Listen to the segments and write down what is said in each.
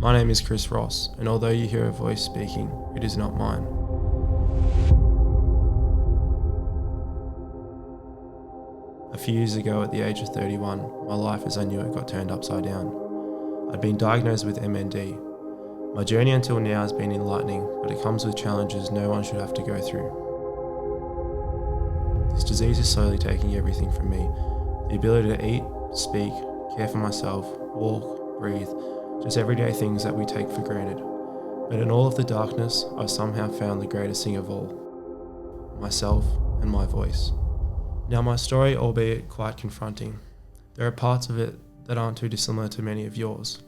My name is Chris Ross, and although you hear a voice speaking, it is not mine. A few years ago, at the age of 31, my life as I knew it got turned upside down. I'd been diagnosed with MND. My journey until now has been enlightening, but it comes with challenges no one should have to go through. This disease is slowly taking everything from me. The ability to eat, speak, care for myself, walk, breathe, just everyday things that we take for granted. But in all of the darkness, I've somehow found the greatest thing of all: myself and my voice. Now, my story, albeit quite confronting, there are parts of it that aren't too dissimilar to many of yours.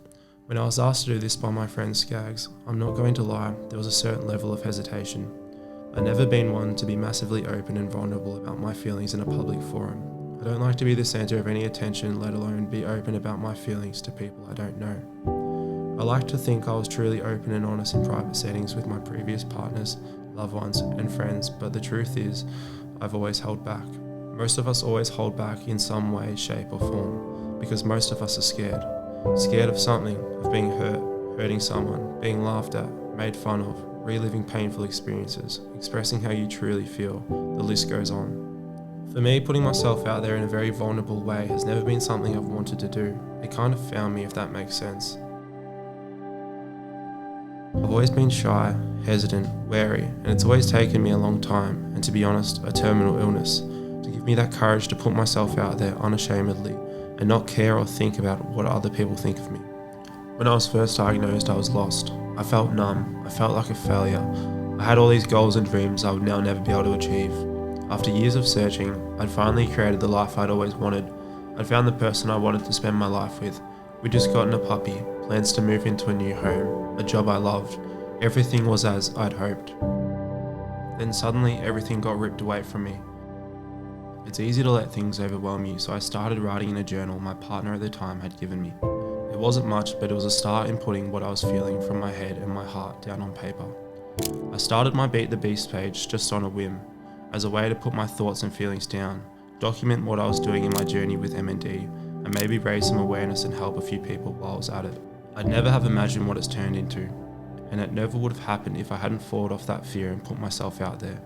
When I was asked to do this by my friend Skaggs, I'm not going to lie, there was a certain level of hesitation. I've never been one to be massively open and vulnerable about my feelings in a public forum. I don't like to be the centre of any attention, let alone be open about my feelings to people I don't know. I like to think I was truly open and honest in private settings with my previous partners, loved ones, and friends, but the truth is, I've always held back. Most of us always hold back in some way, shape, or form, because most of us are scared. Scared of something, of being hurt, hurting someone, being laughed at, made fun of, reliving painful experiences, expressing how you truly feel. The list goes on. For me, putting myself out there in a very vulnerable way has never been something I've wanted to do. It kind of found me, if that makes sense. I've always been shy, hesitant, wary, and it's always taken me a long time, and to be honest, a terminal illness, to give me that courage to put myself out there unashamedly and not care or think about what other people think of me. When I was first diagnosed, I was lost. I felt numb. I felt like a failure. I had all these goals and dreams I would now never be able to achieve. After years of searching, I'd finally created the life I'd always wanted. I'd found the person I wanted to spend my life with. We'd just gotten a puppy, plans to move into a new home, a job I loved. Everything was as I'd hoped. Then suddenly, everything got ripped away from me. It's easy to let things overwhelm you, so I started writing in a journal my partner at the time had given me. It wasn't much, but it was a start in putting what I was feeling from my head and my heart down on paper. I started my Beat the Beast page just on a whim, as a way to put my thoughts and feelings down, document what I was doing in my journey with MND, and maybe raise some awareness and help a few people while I was at it. I'd never have imagined what it's turned into, and it never would have happened if I hadn't fought off that fear and put myself out there.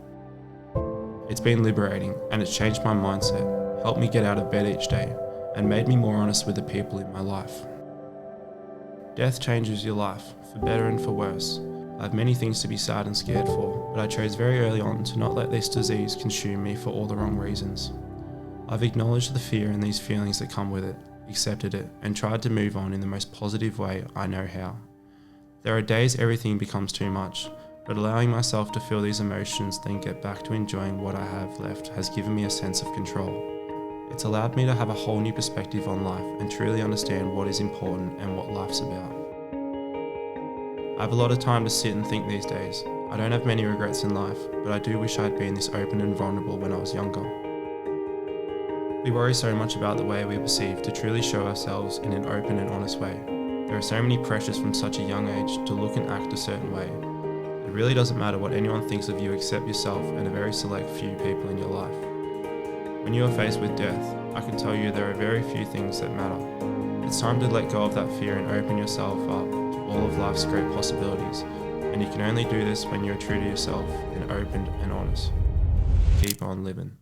It's been liberating, and it's changed my mindset, helped me get out of bed each day, and made me more honest with the people in my life. Death changes your life, for better and for worse. I have many things to be sad and scared for, but I chose very early on to not let this disease consume me for all the wrong reasons. I've acknowledged the fear and these feelings that come with it, accepted it, and tried to move on in the most positive way I know how. There are days everything becomes too much, but allowing myself to feel these emotions, then get back to enjoying what I have left, has given me a sense of control. It's allowed me to have a whole new perspective on life and truly understand what is important and what life's about. I have a lot of time to sit and think these days. I don't have many regrets in life, but I do wish I had been this open and vulnerable when I was younger. We worry so much about the way we are perceived to truly show ourselves in an open and honest way. There are so many pressures from such a young age to look and act a certain way. It really doesn't matter what anyone thinks of you except yourself and a very select few people in your life. When you are faced with death, I can tell you there are very few things that matter. It's time to let go of that fear and open yourself up to all of life's great possibilities, and you can only do this when you're true to yourself and open and honest. Keep on living.